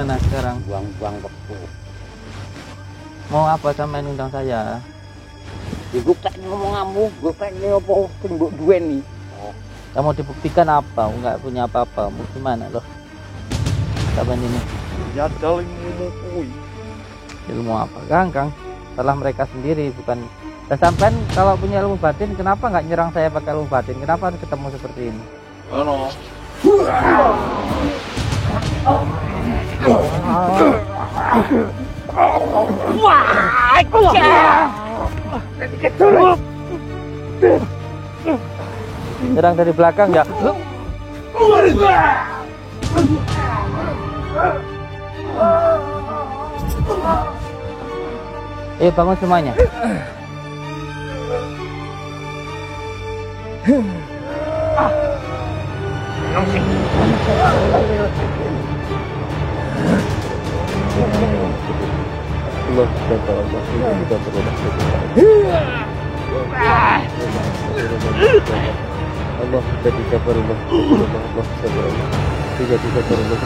Gimana sekarang? Buang-buang waktu. Mau apa sama undang saya? Gue pengen ngomong kamu, gue pengen apa sing mbok duweni. Kamu dibuktikan apa? Enggak punya apa-apa. Mau gimana loh? Kapan ini? Ya daling ngomong kuwi. Ilmu apa? Kang. Salah mereka sendiri, bukan. Dan sampean kalau punya ilmu batin, kenapa nggak nyerang saya pakai ilmu batin? Kenapa harus ketemu seperti ini? Ono. Wah, Nyerang dari belakang ya? Bangun semuanya. Allah jadi sabarullah. Allah sabarullah. Jadi sabarullah.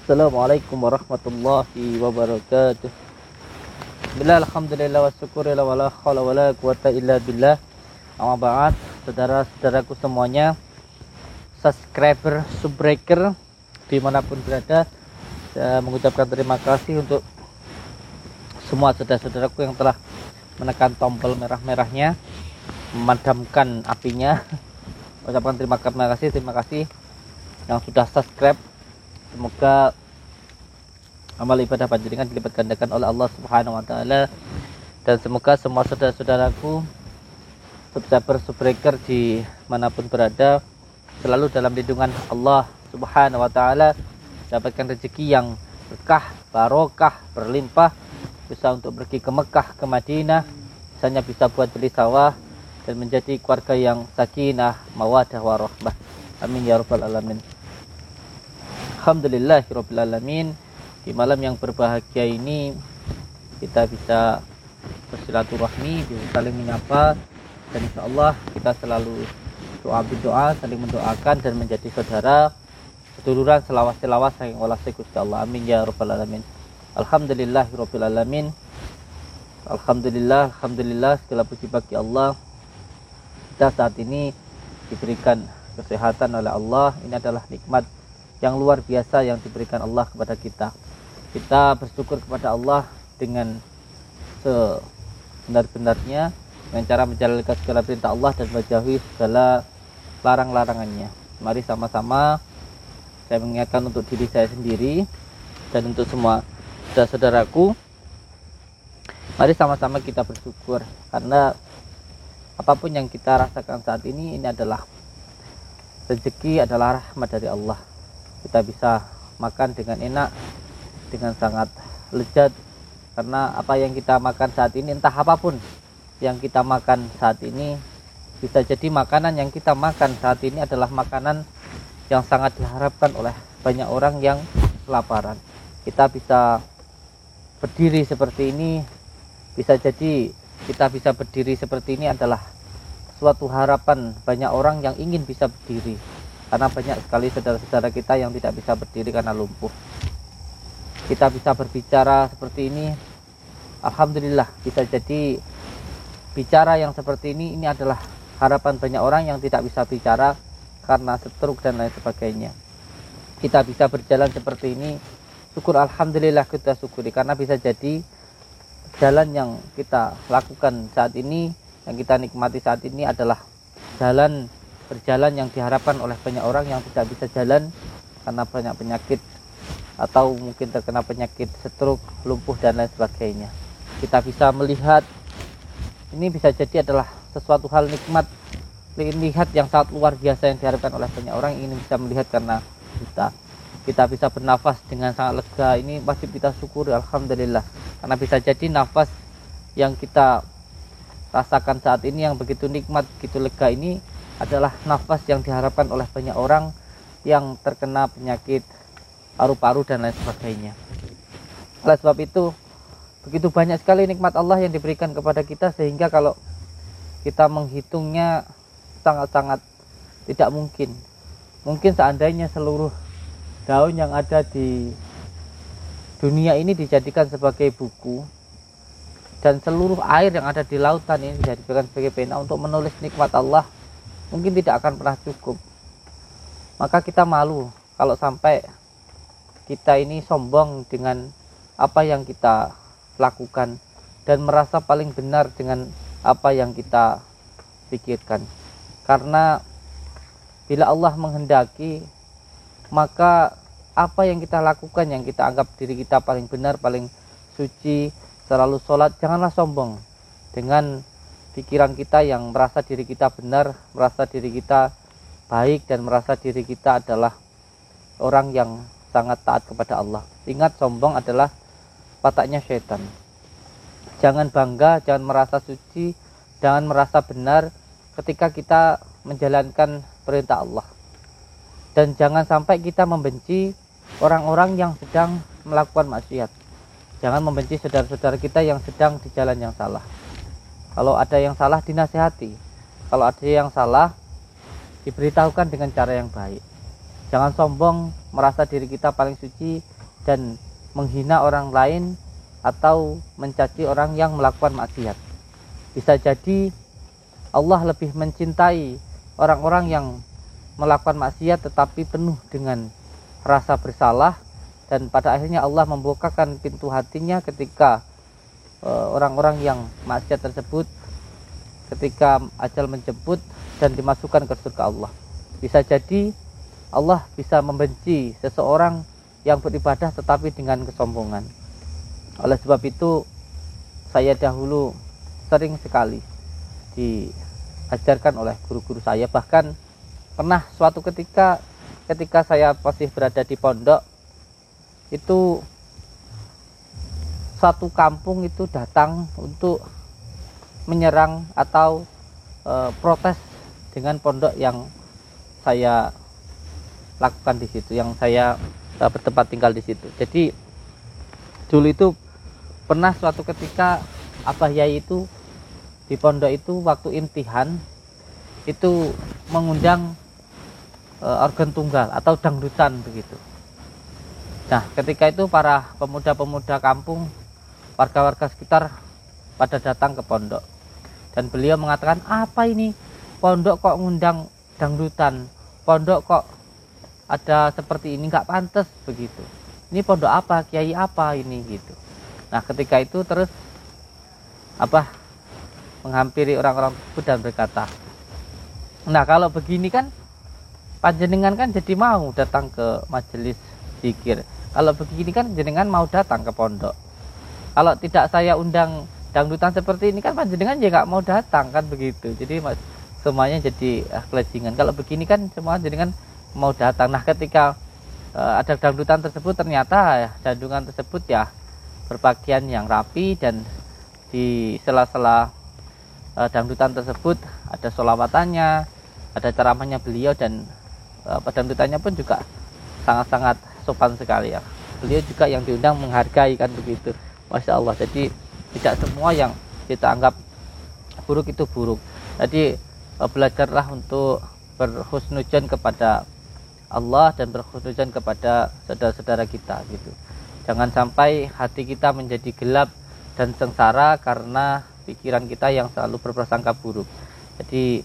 Assalamualaikum warahmatullahi wabarakatuh. Bismillah, alhamdulillah, wa syukurillah, wa la hawla wa la quwata illa billah. Amma ba'd, saudara-saudaraku semuanya, subscriber, subbreaker dimanapun berada, saya mengucapkan terima kasih untuk semua saudara-saudaraku yang telah menekan tombol merah-merahnya, memadamkan apinya. Ucapkan terima kasih yang sudah subscribe. Semoga amal ibadah panjenengan dilipat gandakan oleh Allah Subhanahu wa taala, dan semoga semua saudara-saudaraku subscriber, subbreaker di manapun berada selalu dalam lindungan Allah Subhanahu wa taala, dapatkan rezeki yang berkah, barokah, berlimpah, bisa untuk pergi ke Mekah, ke Madinah, misalnya bisa buat beli sawah dan menjadi keluarga yang sakinah, mawadah, warahmah. Amin ya rabbal alamin. Alhamdulillahirabbil alamin. Di malam yang berbahagia ini kita bisa bersilaturahmi, bisa saling menyapa, dan insyaallah kita selalu doa, saling mendoakan dan menjadi saudara, seduluran, selawas saking olah Gusti Allah. Amin ya rabbal alamin. Alhamdulillahirabbil alamin. Alhamdulillah segala puji bagi Allah. Kita saat ini diberikan kesehatan oleh Allah. Ini adalah nikmat yang luar biasa yang diberikan Allah kepada kita. Kita bersyukur kepada Allah dengan sebenar-benarnya, dengan cara menjalankan segala perintah Allah dan menjauhi segala larang-larangannya. Mari sama-sama saya mengingatkan untuk diri saya sendiri dan untuk semua saudara-saudaraku, mari sama-sama kita bersyukur, karena apapun yang kita rasakan saat ini adalah rezeki, adalah rahmat dari Allah. Kita bisa makan dengan enak, dengan sangat lezat, karena apa yang kita makan saat ini, entah apapun yang kita makan saat ini, bisa jadi makanan yang kita makan saat ini adalah makanan yang sangat diharapkan oleh banyak orang yang kelaparan. Kita bisa berdiri seperti ini, bisa jadi kita bisa berdiri seperti ini adalah suatu harapan banyak orang yang ingin bisa berdiri, karena banyak sekali saudara-saudara kita yang tidak bisa berdiri karena lumpuh. Kita bisa berbicara seperti ini, alhamdulillah. Bisa jadi bicara yang seperti ini adalah harapan banyak orang yang tidak bisa bicara karena stroke dan lain sebagainya. Kita bisa berjalan seperti ini, syukur, alhamdulillah, kita syukuri, karena bisa jadi jalan yang kita lakukan saat ini, yang kita nikmati saat ini adalah berjalan yang diharapkan oleh banyak orang yang tidak bisa jalan karena banyak penyakit, atau mungkin terkena penyakit stroke, lumpuh dan lain sebagainya. Kita bisa melihat, ini bisa jadi adalah sesuatu hal nikmat, lihat yang sangat luar biasa yang diharapkan oleh banyak orang yang ingin bisa melihat karena buta. kita bisa bernafas dengan sangat lega, ini wajib kita syukuri, alhamdulillah. Karena bisa jadi nafas yang kita rasakan saat ini yang begitu nikmat, begitu lega ini adalah nafas yang diharapkan oleh banyak orang yang terkena penyakit paru-paru dan lain sebagainya. Oleh sebab itu, begitu banyak sekali nikmat Allah yang diberikan kepada kita, sehingga kalau kita menghitungnya sangat-sangat tidak mungkin. Mungkin seandainya seluruh daun yang ada di dunia ini dijadikan sebagai buku, dan seluruh air yang ada di lautan ini dijadikan sebagai pena untuk menulis nikmat Allah, mungkin tidak akan pernah cukup. Maka kita malu kalau sampai kita ini sombong dengan apa yang kita lakukan dan merasa paling benar dengan apa yang kita pikirkan. Karena bila Allah menghendaki, maka apa yang kita lakukan, yang kita anggap diri kita paling benar, paling suci, selalu sholat, janganlah sombong dengan pikiran kita yang merasa diri kita benar, merasa diri kita baik, dan merasa diri kita adalah orang yang sangat taat kepada Allah. Ingat, sombong adalah wataknya syaitan. Jangan bangga, jangan merasa suci, jangan merasa benar ketika kita menjalankan perintah Allah. Dan jangan sampai kita membenci orang-orang yang sedang melakukan maksiat. Jangan membenci saudara-saudara kita yang sedang di jalan yang salah. Kalau ada yang salah, dinasihati. Kalau ada yang salah, diberitahukan dengan cara yang baik. Jangan sombong, merasa diri kita paling suci dan menghina orang lain atau mencaci orang yang melakukan maksiat. Bisa jadi Allah lebih mencintai orang-orang yang melakukan maksiat tetapi penuh dengan rasa bersalah, dan pada akhirnya Allah membukakan pintu hatinya ketika orang-orang yang maksiat tersebut, ketika ajal menjemput dan dimasukkan ke surga Allah. Bisa jadi Allah bisa membenci seseorang yang beribadah tetapi dengan kesombongan. Oleh sebab itu, saya dahulu sering sekali diajarkan oleh guru-guru saya. Bahkan pernah suatu ketika saya masih berada di pondok, itu satu kampung itu datang untuk menyerang atau protes dengan pondok yang saya lakukan di situ, yang saya bertempat tinggal di situ. Jadi dulu itu pernah suatu ketika Abah Yai itu di pondok itu waktu intihan itu mengundang organ tunggal atau dangdutan begitu. Nah, ketika itu para pemuda-pemuda kampung, warga-warga sekitar pada datang ke pondok, dan beliau mengatakan, apa ini, pondok kok ngundang dangdutan, pondok kok ada seperti ini, nggak pantas begitu, ini pondok apa, kiai apa ini gitu. Nah, ketika itu terus menghampiri orang-orang tersebut dan berkata, nah kalau begini kan panjenengan kan jadi mau datang ke majelis zikir, kalau begini kan jenengan mau datang ke pondok. Kalau tidak saya undang dangdutan seperti ini kan panjenengan ya nggak mau datang kan begitu. Jadi semuanya jadi kelajingan. Kalau begini kan semua jenengan mau datang. Nah, ketika ada dangdutan tersebut, ternyata dangdutan tersebut ya berpakaian yang rapi, dan di sela-sela dangdutan tersebut ada sholawatannya, ada ceramahnya beliau, dan dangdutannya pun juga sangat-sangat sopan sekali ya. Beliau juga yang diundang menghargai kan begitu. Masya Allah. Jadi tidak semua yang kita anggap buruk itu buruk. Jadi belajarlah untuk berhusnudzon kepada Allah dan berhusnudzon kepada saudara-saudara kita gitu. Jangan sampai hati kita menjadi gelap dan sengsara karena pikiran kita yang selalu berprasangka buruk. Jadi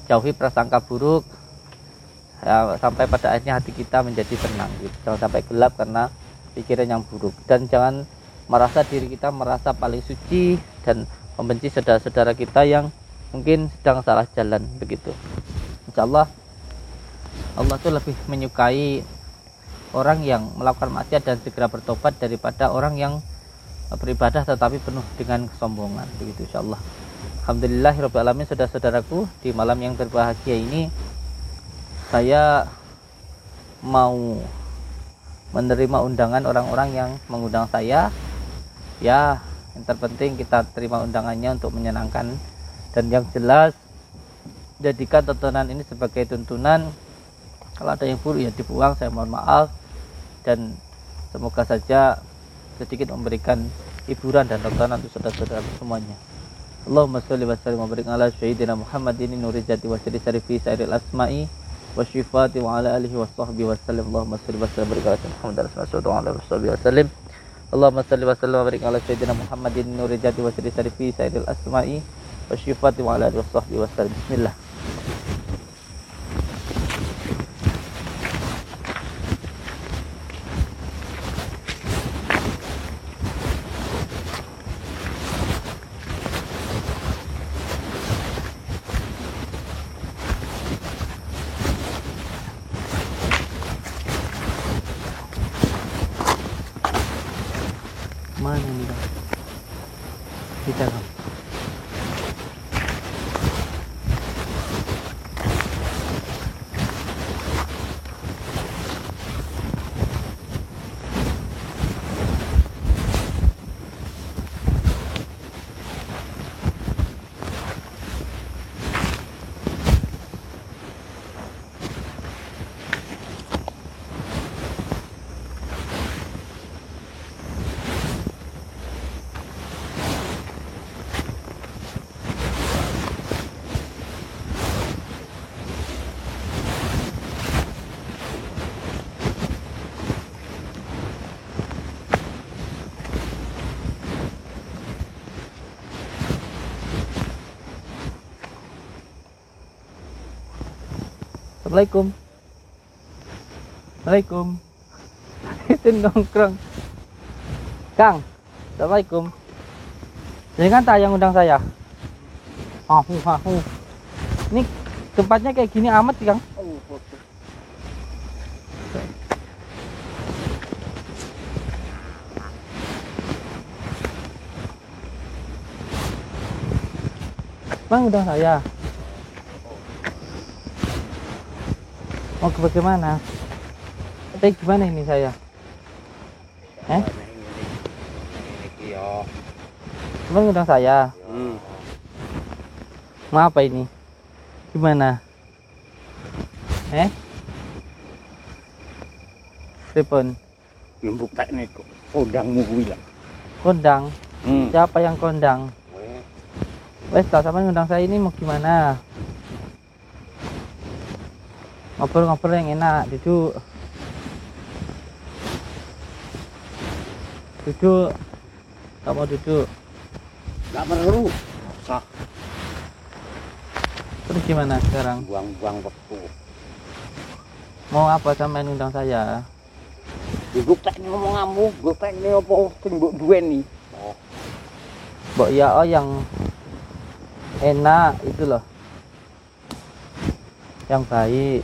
jauhi prasangka buruk ya, sampai pada akhirnya hati kita menjadi tenang gitu. Jangan sampai gelap karena pikiran yang buruk, dan jangan merasa diri kita merasa paling suci dan membenci saudara-saudara kita yang mungkin sedang salah jalan begitu. Insyaallah Allah itu lebih menyukai orang yang melakukan maksiat dan segera bertobat daripada orang yang beribadah tetapi penuh dengan kesombongan begitu insyaallah. Alhamdulillahirabbil alamin. Saudara-saudaraku, di malam yang berbahagia ini saya mau menerima undangan orang-orang yang mengundang saya. Ya, yang terpenting kita terima undangannya untuk menyenangkan, dan yang jelas jadikan tontonan ini sebagai tuntunan. Kalau ada yang buruk ya dibuang, saya mohon maaf, dan semoga saja sedikit memberikan hiburan dan tontonan untuk saudara-saudara semuanya. Allahumma sholli wa sallim wa barik ala sayyidina Muhammadin nuri jati wa sirri sarifi sairil asma'i wa syifati wa ala alihi wa sahbihi wa sallim. Allahumma sholli wa sallim wa barik ala sayyidina Muhammadin wa ala alihi wa sallim. Allahumma sholli wa sallim wa barik ala sayyidina Muhammadin nuri jati wa sirri sarifi sairil asma'i wa syifati wa ala alihi wa sahbihi wa sallim. Bismillah. Mana ini bang? Kita bang. Assalamualaikum. Assalamualaikum. Itu nongkrong. Kang, Assalamualaikum. Ini kan tayang undang saya. Ini tempatnya kayak gini amat sih, Kang. Bang undang saya. Mau ke bagaimana? Tapi gimana ini saya? Bang undang saya. Mau apa ini? Gimana? Telepon. Lembuk tak nih kok. Kondangmu kuwi lah. Kondang. Siapa yang kondang? Wes, sama undang saya ini mau gimana? Ngobrol-ngobrol yang enak, duduk. Duduk. Gak mau duduk. Gak perlu. Sah. Terus gimana sekarang? Buang-buang waktu. Mau apa sama undang saya? Gue pengen ngomong kamu, gue pengen apa sing mbok duweni. Mbok ya yang enak itu loh. Yang baik.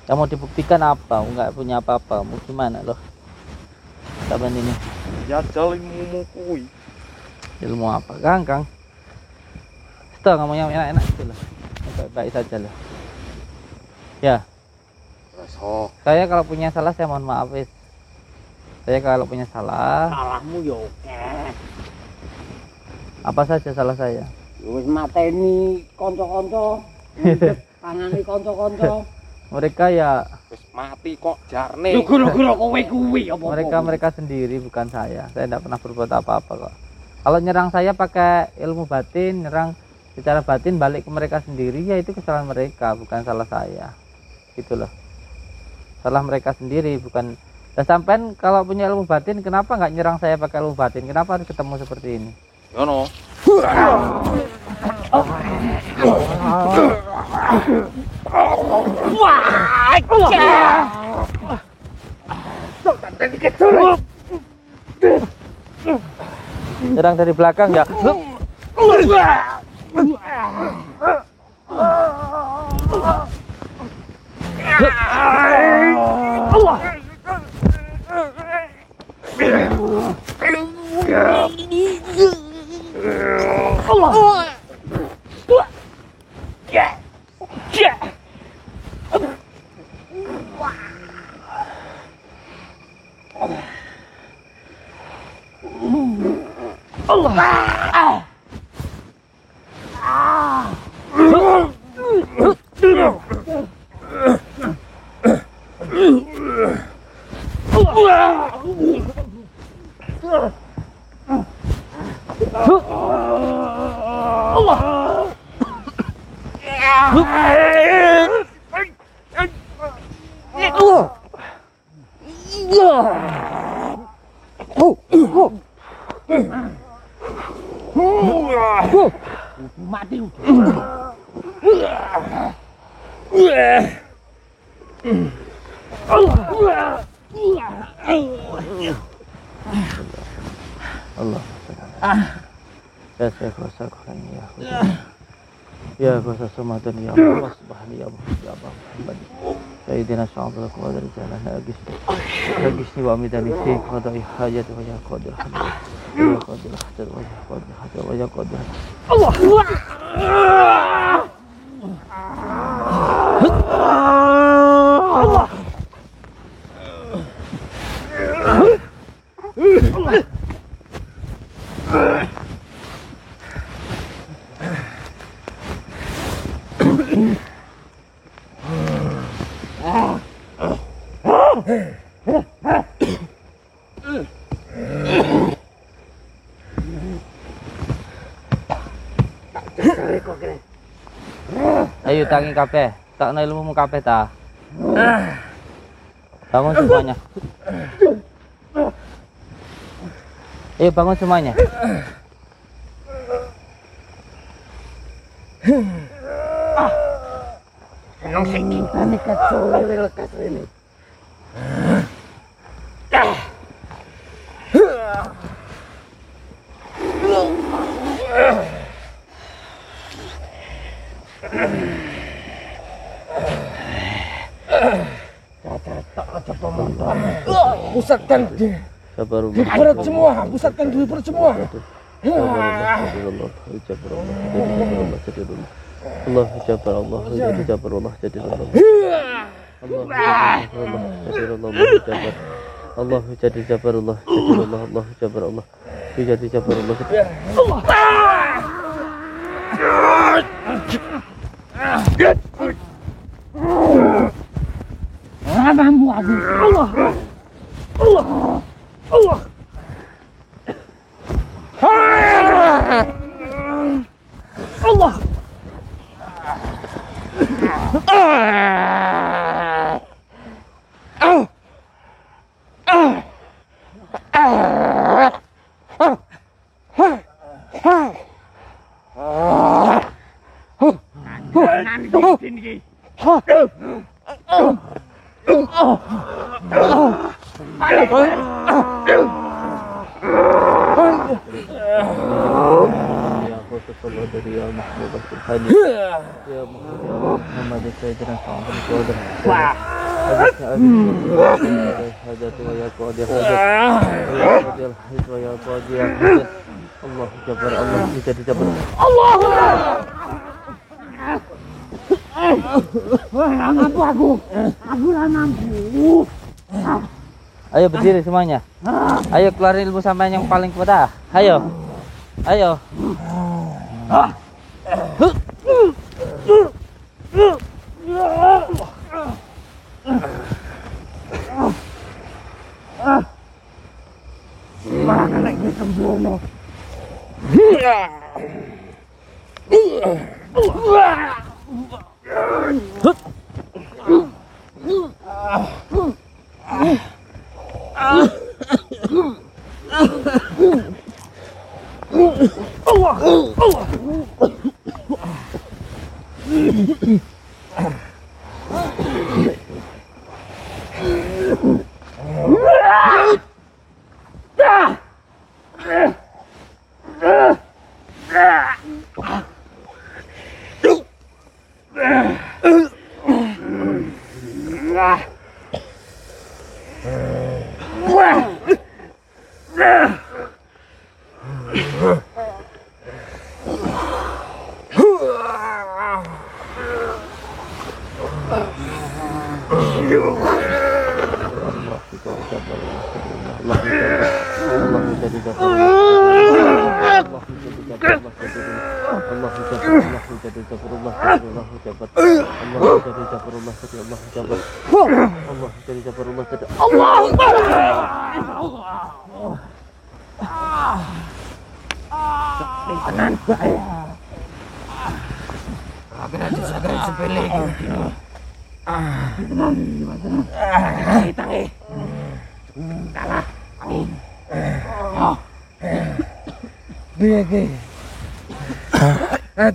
Yang mau dibuktikan apa? Enggak punya apa-apa. Mau gimana loh? Kapan ini? Ya ilmu kuwi. Ilmu apa? Kang. Setelah ngomong yang enak-enak itu loh. Baik-baik saja loh. Ya. Saya kalau punya salah saya mohon maaf wis. Saya kalau punya salah. Salahmu ya oke. Apa saja salah saya? Wis mateni kanca-kanca. Tangani kanca-kanca. Mereka ya wis mati kok jarne. Gara-gara kowe kuwi apa? Mereka sendiri, bukan saya. Saya tidak pernah berbuat apa-apa kok. Kalau nyerang saya pakai ilmu batin, nyerang secara batin balik ke mereka sendiri, ya itu kesalahan mereka, bukan salah saya. Gitu loh. Salah mereka sendiri, bukan. Dan sampean kalau punya ilmu batin, kenapa nggak nyerang saya pakai ilmu batin? Kenapa harus ketemu seperti ini? Yono. Nyerang dari belakang ya. Mati. Allah. Ya saya kuasa Quran ya. Ya kuasa Samatan ya Allah subhanahu ya Muhammad. Sayyidina Syaikhul Qadir jalan agis. Agisni wa midani fi qada'i hajat wa ya qadir. Ya qadir hajar wa ya qadir hajar wa ya qadir. Allah. Allah. Ayo tangi kabeh, tak ana ilmu kabeh ta. Bangun semuanya. Ayo bangun semuanya. Nang kita nih kacau ini. Pusatkan Sabar di perut semua, pusatkan di perut semua. Allah jabar Allah jabar Allah jadi Allah Allah jadi jabar Allah Allah jabar Allah jadi jabar Allah Mampu aku. Allah. Allah. Allah. Allah. Ayo berdiri semuanya. Ayo keluarin ilmu sampean yang paling kuat. Ayo. Ayo.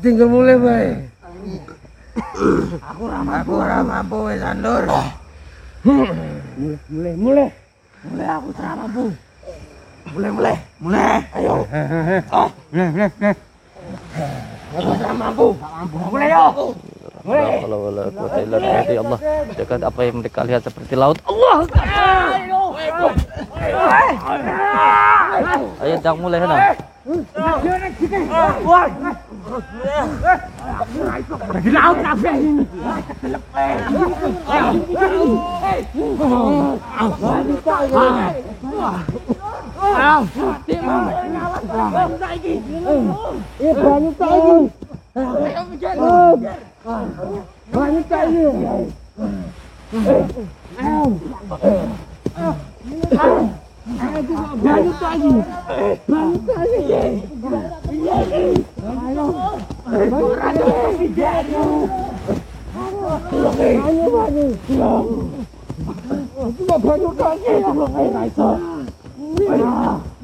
Tinggal mulai baik. Aku ora mampu wis Andur. Mulai aku ora mampu. Mulai. Ayo. Aku ora mampu. Mulai yo. Ya Allah, jaga apa yang mereka lihat seperti laut. Allah. Ayo jangan mulai sana.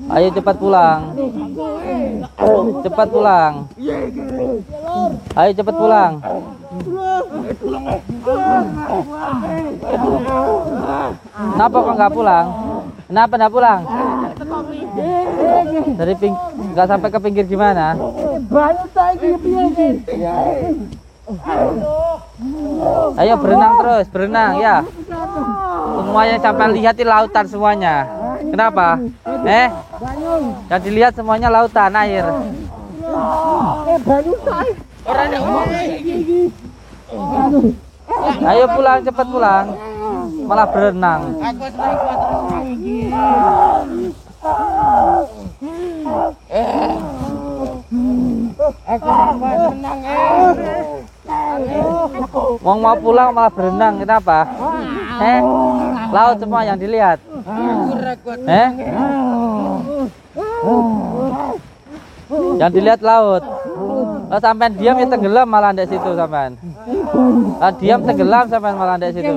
Ayo cepat pulang. Cepat pulang. Ayo cepat pulang. Kenapa kok nggak pulang? Kenapa nggak pulang? Dari nggak sampai ke pinggir gimana? Ayo berenang terus, berenang ya. Semuanya sampai lihat di lautan semuanya. Kenapa? Yang dilihat semuanya lautan, air. Ayo pulang, cepat pulang. Malah berenang. Mau pulang malah berenang, kenapa? Laut semua yang dilihat. Yang dilihat laut. Kalau sampean diam ya tenggelam malah ndek situ sampean. Diam tenggelam sampean malah ndek situ.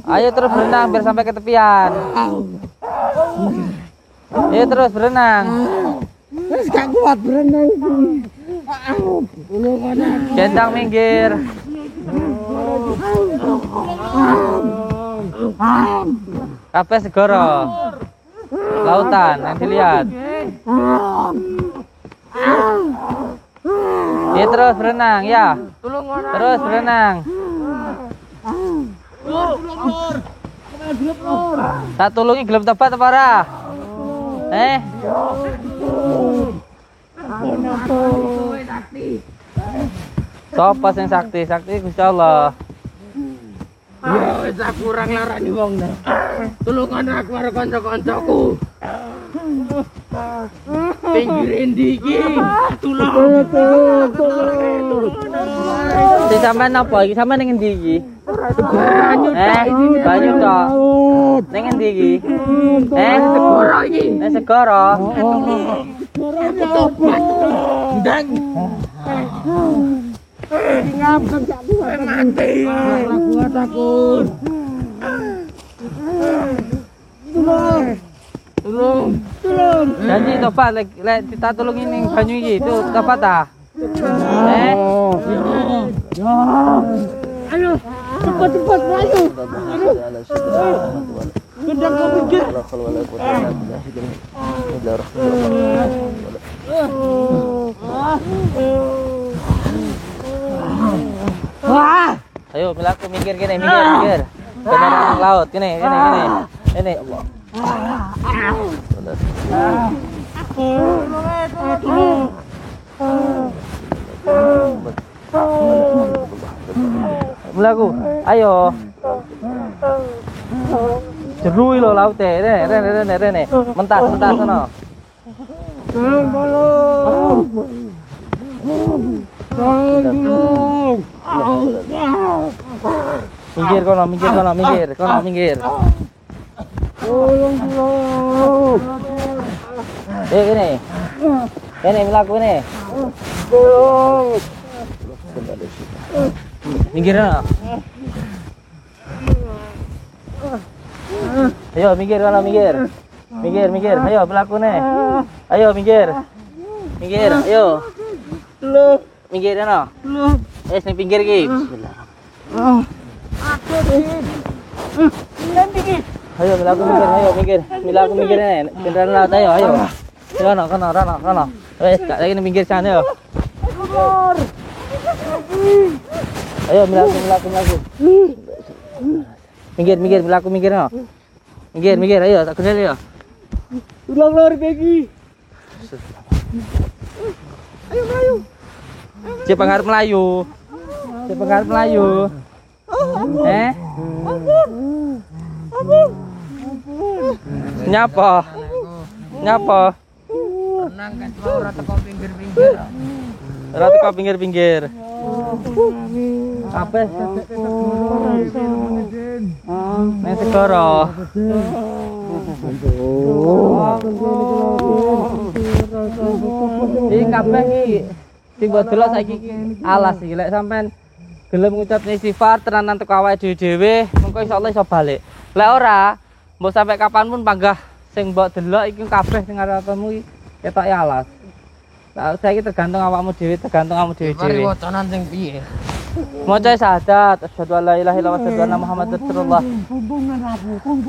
Ayo terus berenang biar sampai ke tepian. Ayo terus berenang. Wis gak kuat berenang. Gendang minggir. Kabeh segoro. Lautan yang dilihat. Ya terus berenang ya. Terus berenang. Tak tulungi gelem tobat apa ora? Sopo sing sakti? Sakti Gusti Allah. Ya wis aku ora nglarani wong. Tulungan aku karo kanca-kancaku. Pinggir endi iki? Tulung. Di sampean napa iki? Sampean ning endi iki? Banyu Banyu tok. Ning endi iki? segoro iki. Ning segoro. Ndang. Ngapun gak kuat mati. Ora kuat aku. Tulung. Janji tobat lek kita tulungi ning banyu iki, itu tobat ta? Ayo, cepat ayo. Gendang kau pikir. Ayo melaku minggir gini, minggir. Beneran laut, gini. Ini Allah. Melaku, ayo. Jerui lo laut rene. Mentas sana. Minggir kono, minggir kono, minggir, kono, minggir. Gini. Ini melaku ini. Minggir kono. Ayo minggir kono, minggir. Minggir, minggir. Ayo melaku nih. Ayo minggir. Minggir, ayo. Minggir kono. Ning pinggir iki. Bismillah. Ayo melaku minggir, ayo minggir. Melaku minggir nih. Kendaraan laut ayo, ayo. Kono, kono, kono, kono. Wes, gak lagi minggir sana yo. Ayo melaku, melaku, melaku. Minggir, minggir, melaku minggir no. Minggir, minggir, ayo tak kendali yo. Ulang lari lagi. Ayo Melayu. Siapa ngarep Melayu? Siapa ngarep Melayu? Nyapa? Nyapa? Renang kan mau rata kau pinggir-pinggir. Rata kau pinggir-pinggir. Apa? Nek segoro. Iki kabeh iki sing mbok delok saiki alas iki lek sampean gelem ngucapne istighfar tenanan teko awake dhewe mengko insyaallah iso balik. Lek ora mbok sampai kapanpun panggah sing mbok delok iki kabeh sing arepmu iki ketoke alas. Lah saiki tergantung awakmu dhewe, tergantung awakmu dhewe. Mari wacanan sing piye? Maca syahadat, asyhadu an la ilaha illallah wa asyhadu anna muhammadar rasulullah.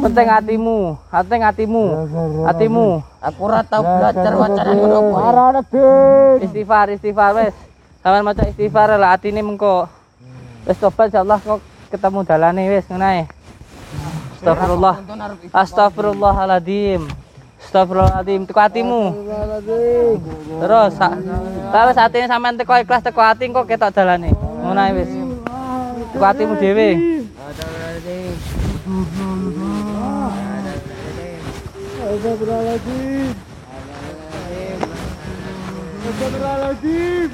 Penting hatimu, penting hatimu. Hatimu. Aku ora tau belajar wacanan ngono apa. Istighfar, istighfar wes. Sampeyan maca istighfar lah atine mengko. Wes tobat insyaallah kok ketemu dalane wes ngono ae. Astagfirullah. Astagfirullahaladzim. Astagfirullahaladzim. Teko hatimu. Terus kalau saat ini sampean teko ikhlas teko hati kok ketok dalane. Ngono ae wis. Teko hatimu dhewe. Astagfirullahaladzim. Astagfirullahaladzim.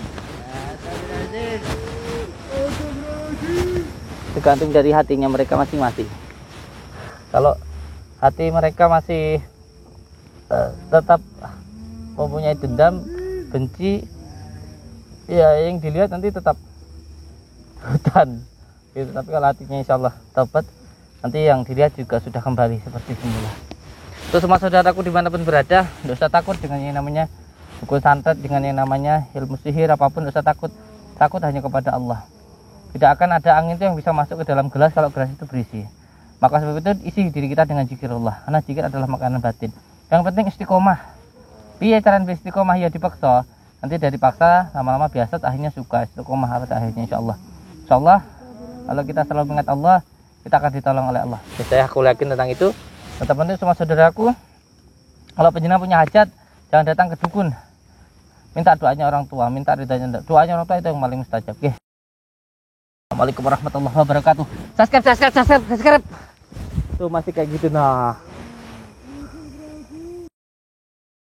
Tergantung dari hatinya mereka masing-masing. Kalau hati mereka masih tetap mempunyai dendam, benci, ya yang dilihat nanti tetap hutan. Gitu. Tapi kalau hatinya insya Allah tobat, nanti yang dilihat juga sudah kembali seperti semula. Untuk semua saudaraku dimanapun berada, tidak usah takut dengan yang namanya dukun santet, dengan yang namanya ilmu sihir apapun, tidak usah takut. Takut hanya kepada Allah. Tidak akan ada angin itu yang bisa masuk ke dalam gelas kalau gelas itu berisi. Maka sebab itu isi diri kita dengan zikirullah. Karena zikir adalah makanan batin. Yang penting istiqomah. Piye cara istiqomah ya dipaksa. Nanti dari paksa lama-lama biasa akhirnya suka istiqomah harus akhirnya insyaallah. Insyaallah kalau kita selalu mengingat Allah, kita akan ditolong oleh Allah. Jadi aku yakin tentang itu. Tetap penting semua saudaraku, kalau penjenengan punya hajat, jangan datang ke dukun. Minta doanya orang tua, minta ridhonya. Doanya orang tua itu yang paling mustajab. Oke. Assalamualaikum warahmatullahi wabarakatuh. Subscribe. Tuh masih kayak gitu nah.